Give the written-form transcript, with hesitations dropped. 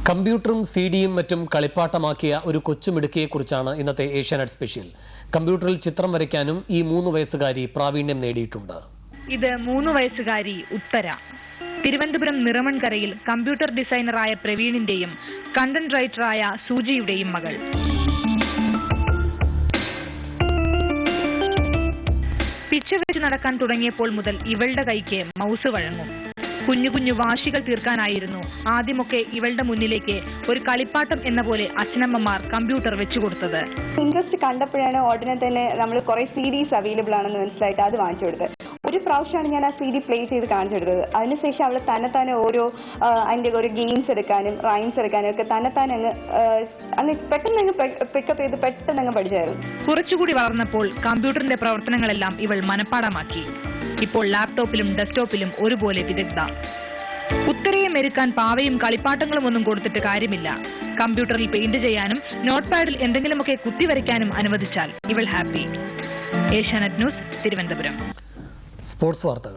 കമ്പ്യൂട്ടറും സിഡിയും മറ്റും കളിപ്പാട്ടമാക്കിയ ഒരു കൊച്ചുമിടുക്കിയെക്കുറിച്ചാണ് ഇന്നത്തെ ഏഷ്യാനെറ്റ് സ്പെഷ്യൽ. കമ്പ്യൂട്ടറിൽ ചിത്രം വരയ്ക്കാനും ഈ 3 വയസ്സുകാരി പ്രാവീണ്യം നേടിയിട്ടുണ്ട്. ഇത് 3 വയസ്സുകാരി ഉത്തര. തിരുവനന്തപുരം നിറമൺകരയിൽ കമ്പ്യൂട്ടർ ഡിസൈനറായ പ്രവീണിന്റെയും കണ്ടന്റ് റൈറ്ററായ സൂജിയുടെയും മകൾ. പിച്ച വെച്ച് നടക്കാൻ തുടങ്ങിയപ്പോൾ മുതൽ ഇവളുടെ കൈക്ക് മൗസ് വഴങ്ങും. കുഞ്ഞു കുഞ്ഞു വാശികൾ തീർക്കാനായിരുന്നു ആദ്യമൊക്കെ ഇവളുടെ മുന്നിലേക്ക് ഒരു കളിപ്പാട്ടം എന്ന പോലെ അച്ഛനമ്മമാർ കമ്പ്യൂട്ടർ വെച്ചുകൊടുത്തത്. ഇൻട്രസ്റ്റ് കണ്ടപ്പോഴാണ് ഉടനെ തന്നെ നമ്മൾ കുറെ സീരീസ് അവൈലബിൾ ആണെന്ന് മനസ്സിലായിട്ട് അത് വാങ്ങിച്ചു കൊടുത്തത്. ഒരു പ്രാവശ്യമാണ് ഞാൻ ആ സീഡി പ്ലേ ചെയ്ത് കാണിച്ചു കൊടുത്തത്. അതിനുശേഷം അവൾ തന്നെ ഓരോ അതിൻ്റെ ഒരു ഗെയിംസ് എടുക്കാനും റൈംസ് എടുക്കാനും ഒക്കെ അങ്ങ് പെട്ടെന്ന് പിക്കപ്പ് ചെയ്ത് പെട്ടെന്ന് പഠിച്ചായിരുന്നു. കുറച്ചുകൂടി വളർന്നപ്പോൾ കമ്പ്യൂട്ടറിന്റെ പ്രവർത്തനങ്ങളെല്ലാം ഇവൾ മനഃപ്പാടമാക്കി. ഇപ്പോൾ ലാപ്ടോപ്പിലും ഡെസ്ക്ടോപ്പിലും ഒരുപോലെ വിദഗ്ധ. ഉത്തരയെ മെരുക്കാൻ പാവയും കളിപ്പാട്ടങ്ങളും ഒന്നും കൊടുത്തിട്ട് കാര്യമില്ല. കമ്പ്യൂട്ടറിൽ പെയിന്റ് ചെയ്യാനും നോട്ട് പാഡിൽ എന്തെങ്കിലുമൊക്കെ കുത്തിവരയ്ക്കാനും അനുവദിച്ചാൽ ഇവൾ happy. Asianet news, Thiruvananthapuram. Sports വാർത്തകൾ.